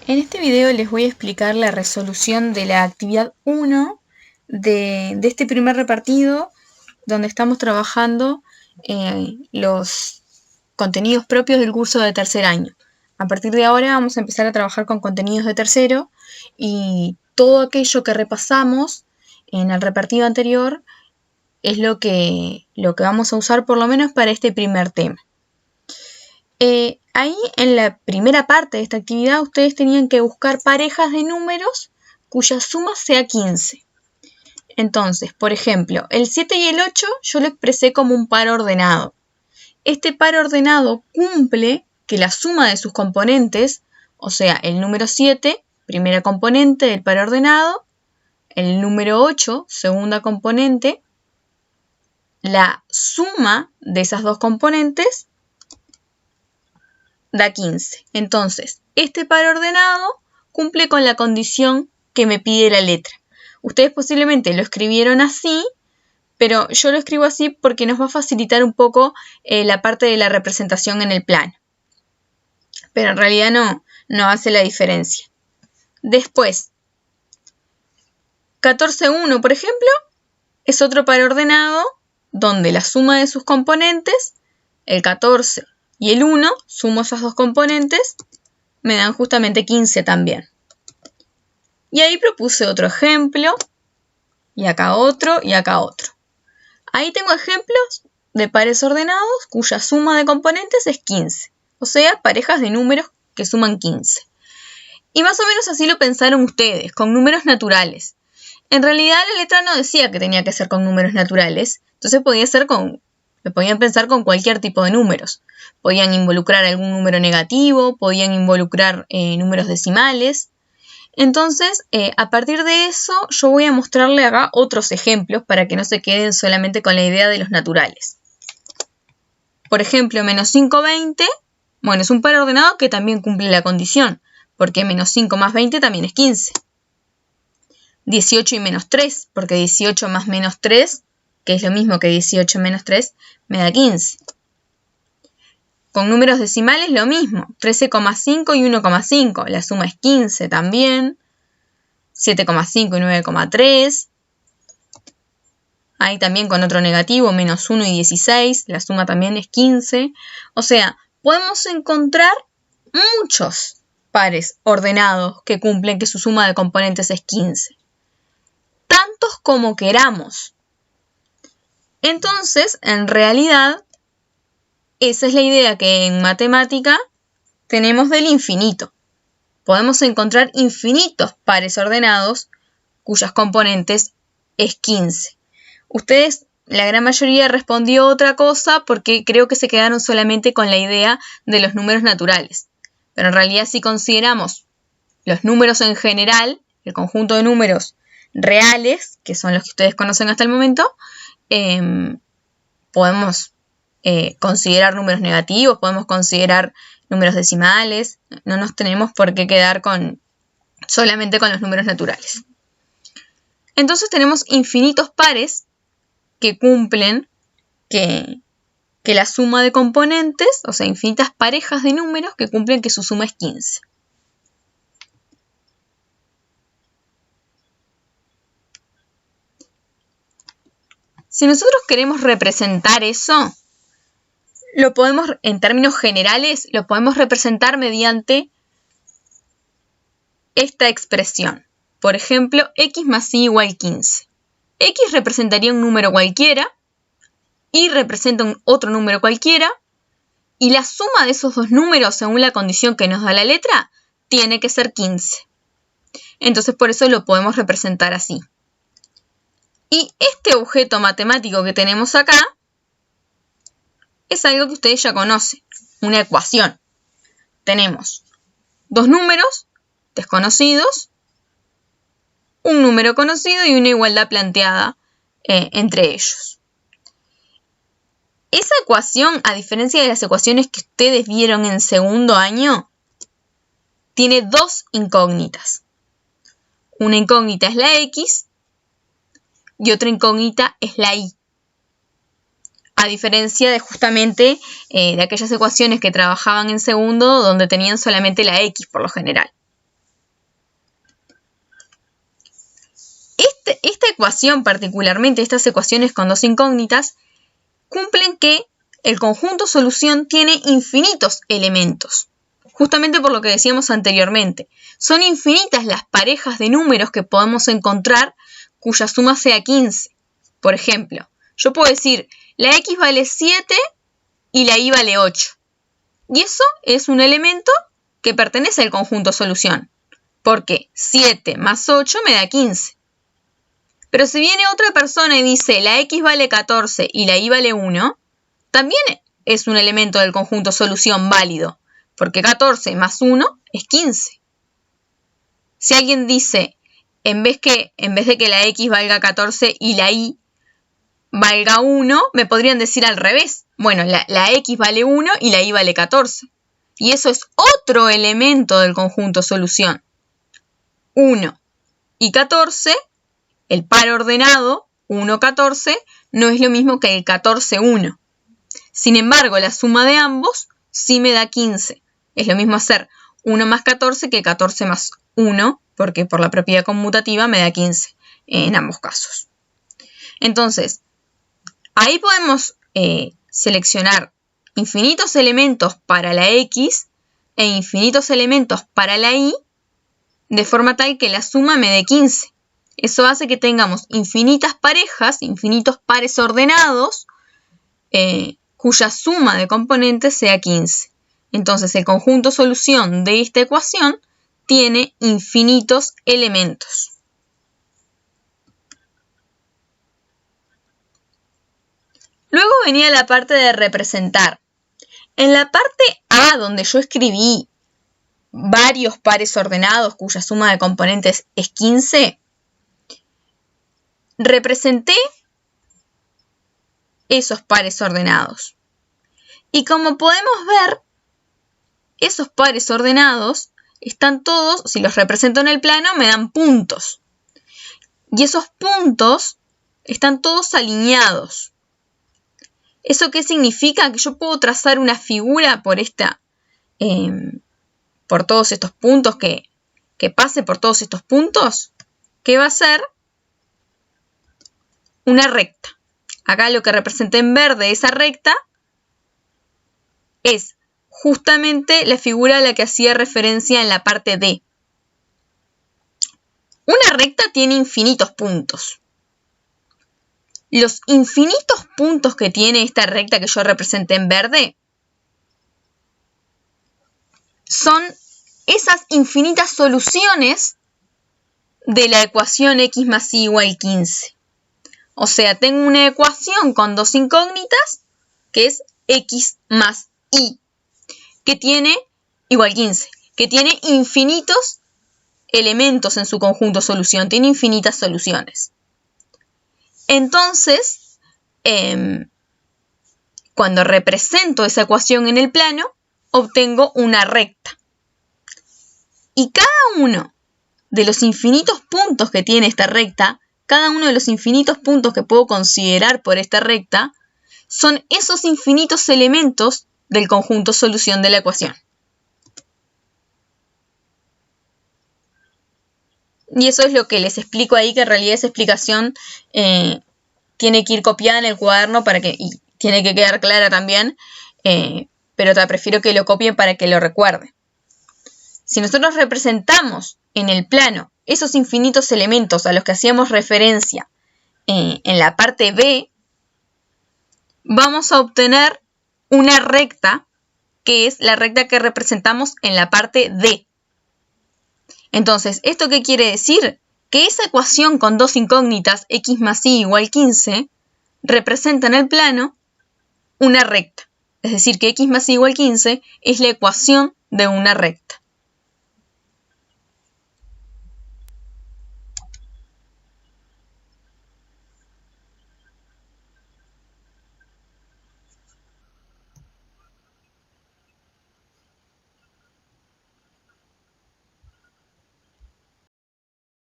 En este video les voy a explicar la resolución de la actividad 1 de este primer repartido, donde estamos trabajando los contenidos propios del curso de tercer año. A partir de ahora vamos a empezar a trabajar con contenidos de tercero y todo aquello que repasamos en el repartido anterior es lo que vamos a usar por lo menos para este primer tema. Ahí en la primera parte de esta actividad ustedes tenían que buscar parejas de números cuya suma sea 15. Entonces, por ejemplo, el 7 y el 8 yo lo expresé como un par ordenado. Este par ordenado cumple que la suma de sus componentes, o sea, el número 7, primera componente del par ordenado, el número 8, segunda componente, la suma de esas dos componentes da 15. Entonces, este par ordenado cumple con la condición que me pide la letra. Ustedes posiblemente lo escribieron así, pero yo lo escribo así porque nos va a facilitar un poco la parte de la representación en el plano. Pero en realidad no hace la diferencia. Después, 14,1, por ejemplo, es otro par ordenado donde la suma de sus componentes, el 14 y el 1, sumo esas dos componentes, me dan justamente 15 también. Y ahí propuse otro ejemplo, y acá otro, y acá otro. Ahí tengo ejemplos de pares ordenados cuya suma de componentes es 15, o sea, parejas de números que suman 15. Y más o menos así lo pensaron ustedes, con números naturales. En realidad la letra no decía que tenía que ser con números naturales, entonces lo podían pensar con cualquier tipo de números. Podían involucrar algún número negativo, podían involucrar números decimales. Entonces, a partir de eso, yo voy a mostrarle acá otros ejemplos para que no se queden solamente con la idea de los naturales. Por ejemplo, menos 5, 20, bueno, es un par ordenado que también cumple la condición, porque menos 5 más 20 también es 15. 18 y menos 3, porque 18 más menos 3, que es lo mismo que 18 menos 3, me da 15. Con números decimales lo mismo, 13,5 y 1,5, la suma es 15 también, 7,5 y 9,3. Ahí también con otro negativo, menos 1 y 16, la suma también es 15. O sea, podemos encontrar muchos pares ordenados que cumplen que su suma de componentes es 15. Tantos como queramos. Entonces, en realidad, esa es la idea que en matemática tenemos del infinito. Podemos encontrar infinitos pares ordenados cuyas componentes es 15. Ustedes, la gran mayoría respondió otra cosa porque creo que se quedaron solamente con la idea de los números naturales. Pero en realidad si consideramos los números en general, el conjunto de números reales, que son los que ustedes conocen hasta el momento, podemos considerar números negativos, podemos considerar números decimales, no nos tenemos por qué quedar solamente con los números naturales. Entonces tenemos infinitos pares que cumplen que la suma de componentes, o sea, infinitas parejas de números que cumplen que su suma es 15. Si nosotros queremos representar eso, lo podemos, en términos generales, lo podemos representar mediante esta expresión. Por ejemplo, x más y igual 15. X representaría un número cualquiera, y representa otro número cualquiera, y la suma de esos dos números, según la condición que nos da la letra, tiene que ser 15. Entonces, por eso lo podemos representar así. Y este objeto matemático que tenemos acá es algo que ustedes ya conocen, una ecuación. Tenemos dos números desconocidos, un número conocido y una igualdad planteada entre ellos. Esa ecuación, a diferencia de las ecuaciones que ustedes vieron en segundo año, tiene dos incógnitas. Una incógnita es la x y otra incógnita es la y. A diferencia de justamente de aquellas ecuaciones que trabajaban en segundo donde tenían solamente la x por lo general. Esta ecuación, particularmente estas ecuaciones con dos incógnitas, cumplen que el conjunto solución tiene infinitos elementos. Justamente por lo que decíamos anteriormente. Son infinitas las parejas de números que podemos encontrar cuya suma sea 15. Por ejemplo, yo puedo decir la x vale 7 y la y vale 8. Y eso es un elemento que pertenece al conjunto solución. Porque 7 más 8 me da 15. Pero si viene otra persona y dice la x vale 14 y la y vale 1, también es un elemento del conjunto solución válido. Porque 14 más 1 es 15. Si alguien dice, en vez de que la x valga 14 y la y valga 1, me podrían decir al revés. Bueno, la x vale 1 y la y vale 14. Y eso es otro elemento del conjunto solución. 1 y 14, el par ordenado 1, 14, no es lo mismo que el 14, 1. Sin embargo, la suma de ambos sí me da 15. Es lo mismo hacer 1 más 14 que 14 más 1, porque por la propiedad conmutativa me da 15 en ambos casos. Entonces, ahí podemos seleccionar infinitos elementos para la x e infinitos elementos para la y, de forma tal que la suma me dé 15. Eso hace que tengamos infinitas parejas, infinitos pares ordenados, cuya suma de componentes sea 15. Entonces, el conjunto solución de esta ecuación tiene infinitos elementos. Luego venía la parte de representar. En la parte A, donde yo escribí varios pares ordenados cuya suma de componentes es 15, representé esos pares ordenados. Y como podemos ver, esos pares ordenados están todos, si los represento en el plano, me dan puntos. Y esos puntos están todos alineados. ¿Eso qué significa? Que yo puedo trazar una figura por todos estos puntos, que pase por todos estos puntos, que va a ser una recta. Acá lo que representé en verde, esa recta, es justamente la figura a la que hacía referencia en la parte D. Una recta tiene infinitos puntos. Los infinitos puntos que tiene esta recta que yo representé en verde son esas infinitas soluciones de la ecuación x más y igual 15. O sea, tengo una ecuación con dos incógnitas, que es x más y, que tiene igual 15, que tiene infinitos elementos en su conjunto solución, tiene infinitas soluciones. Entonces, cuando represento esa ecuación en el plano, obtengo una recta. Y cada uno de los infinitos puntos que tiene esta recta, cada uno de los infinitos puntos que puedo considerar por esta recta, son esos infinitos elementos del conjunto solución de la ecuación. Y eso es lo que les explico ahí, que en realidad esa explicación tiene que ir copiada en el cuaderno y tiene que quedar clara también, pero prefiero que lo copien para que lo recuerden. Si nosotros representamos en el plano esos infinitos elementos a los que hacíamos referencia en la parte B, vamos a obtener una recta, que es la recta que representamos en la parte D. Entonces, ¿esto qué quiere decir? Que esa ecuación con dos incógnitas, x más y igual 15, representa en el plano una recta. Es decir, que x más y igual 15 es la ecuación de una recta.